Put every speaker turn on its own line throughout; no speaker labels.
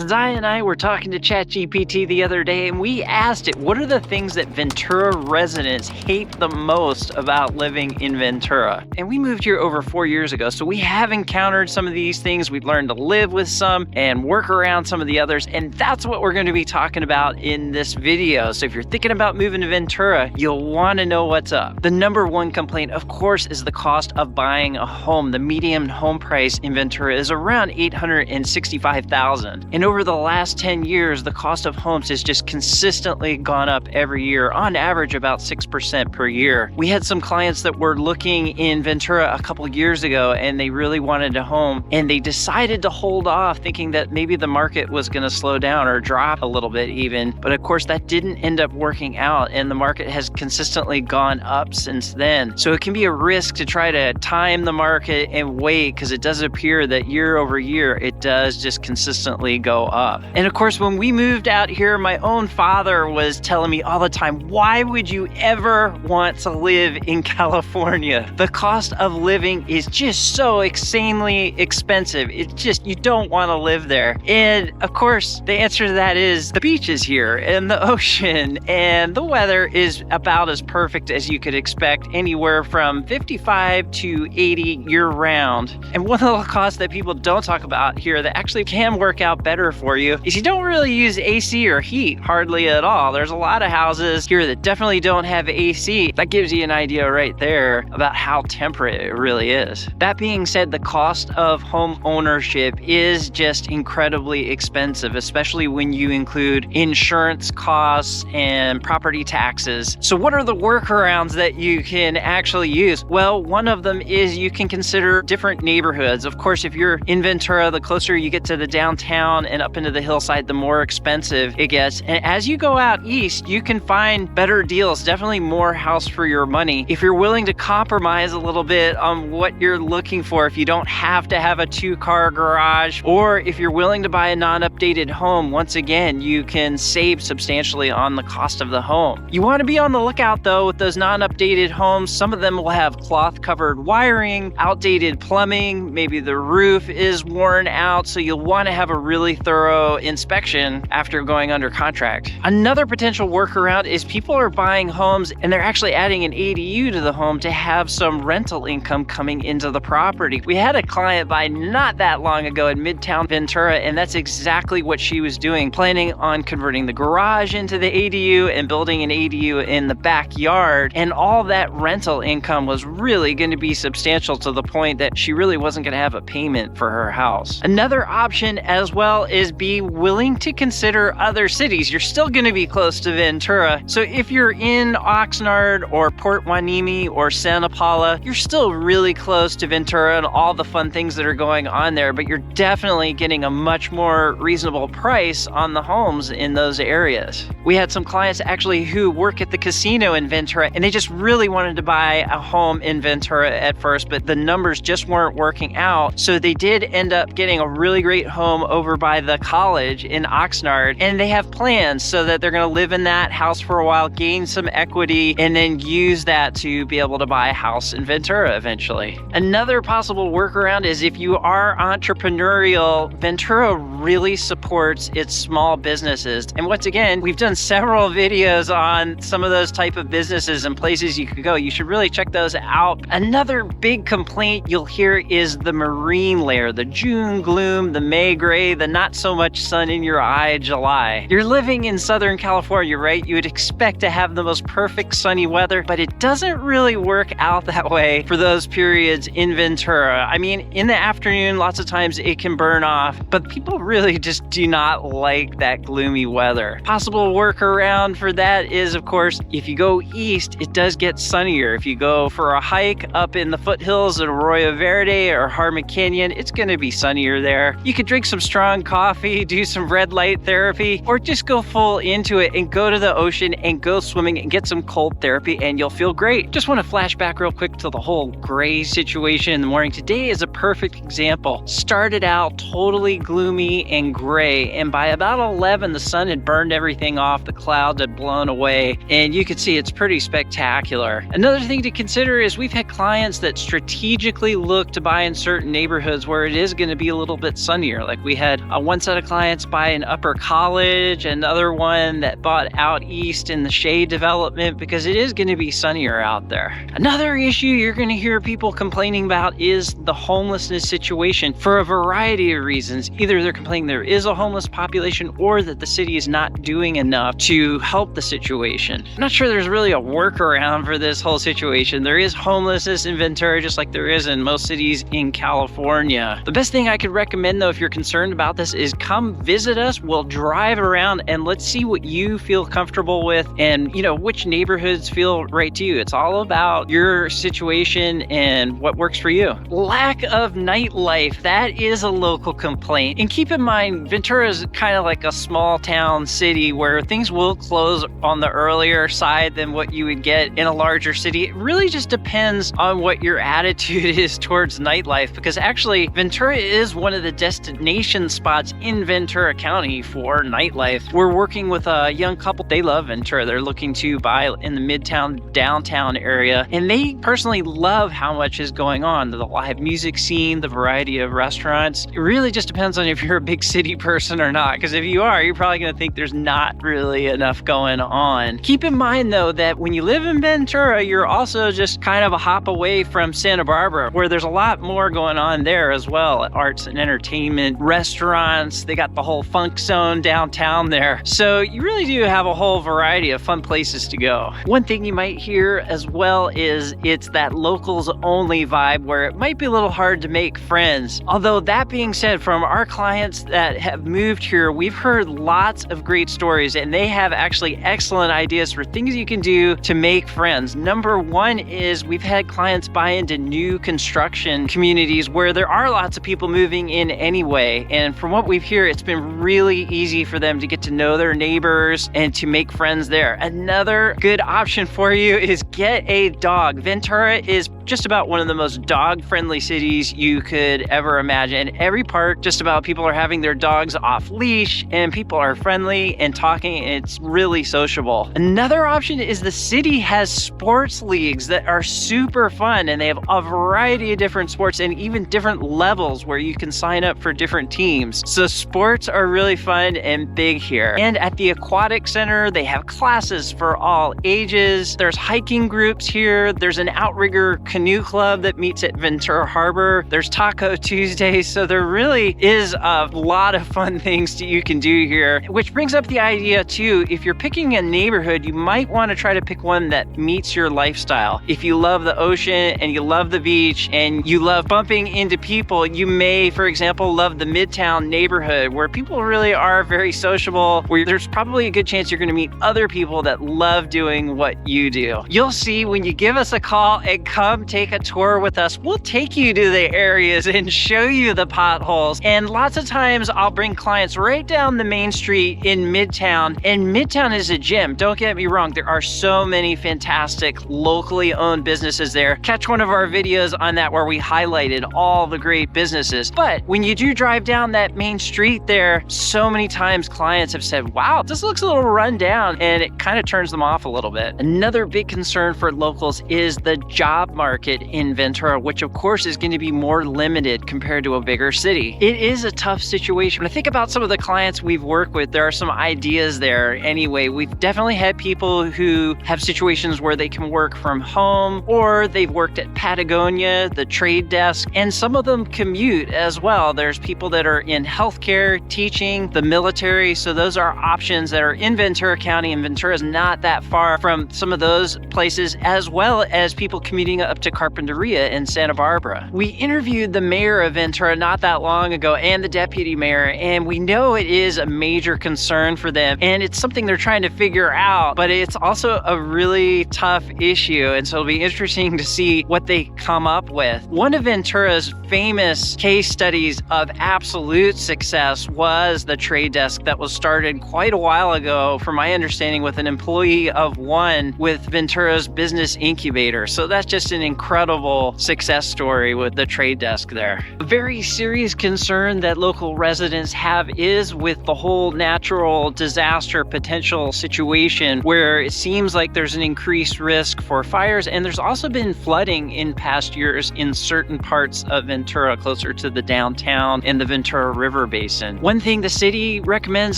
Keziah and I were talking to ChatGPT the other day, and we asked it, what are the things that Ventura residents hate the most about living in Ventura? And we moved here over 4 years ago, so we have encountered some of these things. We've learned to live with some and work around some of the others, and that's what we're going to be talking about in this video. So if you're thinking about moving to Ventura, you'll want to know what's up. The number one complaint, of course, is the cost of buying a home. The median home price in Ventura is around $865,000. And over the last 10 years, the cost of homes has just consistently gone up every year, on average about 6% per year. We had some clients that were looking in Ventura a couple years ago, and they really wanted a home, and they decided to hold off thinking that maybe the market was going to slow down or drop a little bit even. But of course, that didn't end up working out, and the market has consistently gone up since then. So it can be a risk to try to time the market and wait, because it does appear that year over year, it does just consistently go up. And of course, when we moved out here, my own father was telling me all the time, why would you ever want to live in California? The cost of living is just so insanely expensive. It's just, you don't want to live there. And of course, the answer to that is the beach is here and the ocean, and the weather is about as perfect as you could expect, anywhere from 55 to 80 year round. And one of the costs that people don't talk about here that actually can work out better for you is you don't really use AC or heat hardly at all. There's a lot of houses here that definitely don't have AC. That gives you an idea right there about how temperate it really is. That being said, the cost of home ownership is just incredibly expensive, especially when you include insurance costs and property taxes. So what are the workarounds that you can actually use? Well, one of them is you can consider different neighborhoods. Of course, if you're in Ventura, the closer you get to the downtown and up into the hillside, the more expensive it gets. And as you go out east, you can find better deals, definitely more house for your money. If you're willing to compromise a little bit on what you're looking for, if you don't have to have a 2-car garage, or if you're willing to buy a non-updated home, once again, you can save substantially on the cost of the home. You want to be on the lookout though with those non-updated homes. Some of them will have cloth-covered wiring, outdated plumbing, maybe the roof is worn out, so you'll want to have a really thorough inspection after going under contract. Another potential workaround is people are buying homes and they're actually adding an ADU to the home to have some rental income coming into the property. We had a client buy not that long ago in Midtown Ventura, and that's exactly what she was doing, planning on converting the garage into the ADU and building an ADU in the backyard. And all that rental income was really going to be substantial, to the point that she really wasn't going to have a payment for her house. Another option as well is be willing to consider other cities. You're still going to be close to Ventura. So if you're in Oxnard or Port Hueneme or Santa Paula, you're still really close to Ventura and all the fun things that are going on there, but you're definitely getting a much more reasonable price on the homes in those areas. We had some clients actually who work at the casino in Ventura, and they just really wanted to buy a home in Ventura at first, but the numbers just weren't working out. So they did end up getting a really great home over by the college in Oxnard, and they have plans so that they're going to live in that house for a while, gain some equity, and then use that to be able to buy a house in Ventura eventually. Another possible workaround is if you are entrepreneurial, Ventura really supports its small businesses. And once again, we've done several videos on some of those type of businesses and places you could go. You should really check those out. Another big complaint you'll hear is the marine layer, the June gloom, the May gray, the not so much sun in your eye July. You're living in Southern California, right? You would expect to have the most perfect sunny weather, but it doesn't really work out that way for those periods in Ventura. I mean, in the afternoon, lots of times it can burn off, but people really just do not like that gloomy weather. Possible workaround for that is, of course, if you go east, it does get sunnier. If you go for a hike up in the foothills at Arroyo Verde or Harmon Canyon, it's going to be sunnier there. You could drink some strong coffee, do some red light therapy, or just go full into it and go to the ocean and go swimming and get some cold therapy, and you'll feel great. Just want to flash back real quick to the whole gray situation in the morning. Today is a perfect example. Started out totally gloomy and gray, and by about 11, the sun had burned everything off, the clouds had blown away, and you could see it's pretty spectacular. Another thing to consider is we've had clients that strategically look to buy in certain neighborhoods where it is going to be a little bit sunnier. Like we had one set of clients by an upper college, another one that bought out east in the shade development because it is going to be sunnier out there. Another issue you're going to hear people complaining about is the homelessness situation for a variety of reasons. Either they're complaining there is a homeless population or that the city is not doing enough to help the situation. I'm not sure there's really a workaround for this whole situation. There is homelessness in Ventura just like there is in most cities in California. The best thing I could recommend though if you're concerned about this is come visit us. We'll drive around and let's see what you feel comfortable with and which neighborhoods feel right to you. It's all about your situation and what works for you. Lack of nightlife, that is a local complaint. And keep in mind, Ventura is kind of like a small town city where things will close on the earlier side than what you would get in a larger city. It really just depends on what your attitude is towards nightlife, because actually Ventura is one of the destination spots in Ventura County for nightlife. We're working with a young couple. They love Ventura. They're looking to buy in the midtown downtown area, and they personally love how much is going on. The live music scene, the variety of restaurants. It really just depends on if you're a big city person or not, because if you are, you're probably going to think there's not really enough going on. Keep in mind though that when you live in Ventura, you're also just kind of a hop away from Santa Barbara, where there's a lot more going on there as well. Arts and entertainment, restaurants, they got the whole funk zone downtown there. So you really do have a whole variety of fun places to go. One thing you might hear as well is it's that locals only vibe where it might be a little hard to make friends. Although that being said, from our clients that have moved here, we've heard lots of great stories and they have actually excellent ideas for things you can do to make friends. Number one is we've had clients buy into new construction communities where there are lots of people moving in anyway. And from what we've heard, it's been really easy for them to get to know their neighbors and to make friends there. Another good option for you is get a dog. Ventura is just about one of the most dog-friendly cities you could ever imagine. Every park, just about people are having their dogs off leash and people are friendly and talking. It's really sociable. Another option is the city has sports leagues that are super fun and they have a variety of different sports and even different levels where you can sign up for different teams. So sports are really fun and big here. And at the aquatic center, they have classes for all ages. There's hiking groups here. There's an outrigger canoe club that meets at Ventura Harbor. There's Taco Tuesdays. So there really is a lot of fun things that you can do here, which brings up the idea too, if you're picking a neighborhood, you might want to try to pick one that meets your lifestyle. If you love the ocean and you love the beach and you love bumping into people, you may, for example, love the Midtown neighborhood where people really are very sociable, where there's probably a good chance you're going to meet other people that love doing what you do. You'll see when you give us a call and come take a tour with us, we'll take you to the areas and show you the potholes. And lots of times I'll bring clients right down the main street in Midtown, and Midtown is a gem. Don't get me wrong. There are so many fantastic locally owned businesses there. Catch one of our videos on that where we highlighted all the great businesses. But when you do drive down that main street there, so many times clients have said, wow, this looks a little run down, and it kind of turns them off a little bit. Another big concern for locals is the job market in Ventura, which of course is going to be more limited compared to a bigger city. It is a tough situation. When I think about some of the clients we've worked with, there are some ideas there. Anyway, we've definitely had people who have situations where they can work from home, or they've worked at Patagonia, the trade desk, and some of them commute as well. There's people that are in healthcare, teaching, the military. So those are options that are in Ventura County, and Ventura is not that far from some of those places, as well as people commuting up to Carpinteria in Santa Barbara. We interviewed the mayor of Ventura not that long ago and the deputy mayor, and we know it is a major concern for them, and it's something they're trying to figure out, but it's also a really tough issue, and so it'll be interesting to see what they come up with. One of Ventura's famous case studies of absolute success was the trade desk that was started quite a while ago, from my understanding, with an employee of one with Ventura's business incubator. So that's just an incredible success story with the trade desk there. A very serious concern that local residents have is with the whole natural disaster potential situation, where it seems like there's an increased risk for fires, and there's also been flooding in past years in certain parts of Ventura closer to the downtown and the Ventura River river basin. One thing the city recommends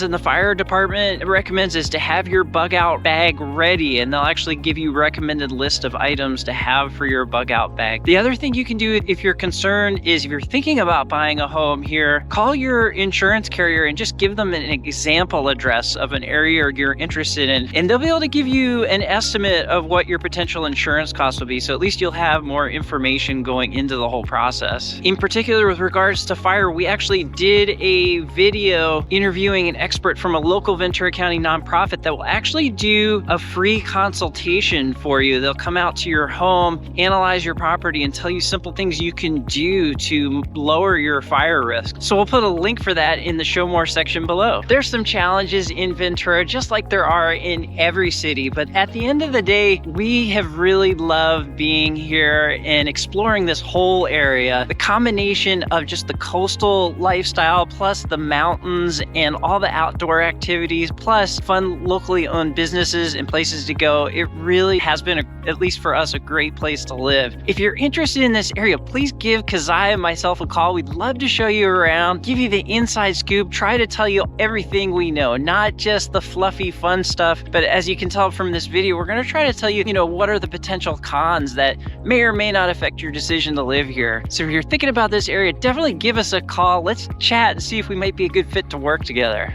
and the fire department recommends is to have your bug out bag ready, and they'll actually give you recommended list of items to have for your bug out bag. The other thing you can do if you're concerned is if you're thinking about buying a home here, call your insurance carrier and just give them an example address of an area you're interested in, and they'll be able to give you an estimate of what your potential insurance costs will be, so at least you'll have more information going into the whole process. In particular, with regards to fire, we actually did a video interviewing an expert from a local Ventura County nonprofit that will actually do a free consultation for you. They'll come out to your home, analyze your property, and tell you simple things you can do to lower your fire risk. So we'll put a link for that in the Show More section below. There's some challenges in Ventura, just like there are in every city, but at the end of the day, we have really loved being here and exploring this whole area. The combination of just the coastal lifestyle, plus the mountains and all the outdoor activities, plus fun locally owned businesses and places to go, it really has been, at least for us, a great place to live. If you're interested in this area, please give Keziah and myself a call. We'd love to show you around, give you the inside scoop, try to tell you everything we know, not just the fluffy fun stuff, but as you can tell from this video, we're going to try to tell you, what are the potential cons that may or may not affect your decision to live here. So if you're thinking about this area, definitely give us a call. Let's chat and see if we might be a good fit to work together.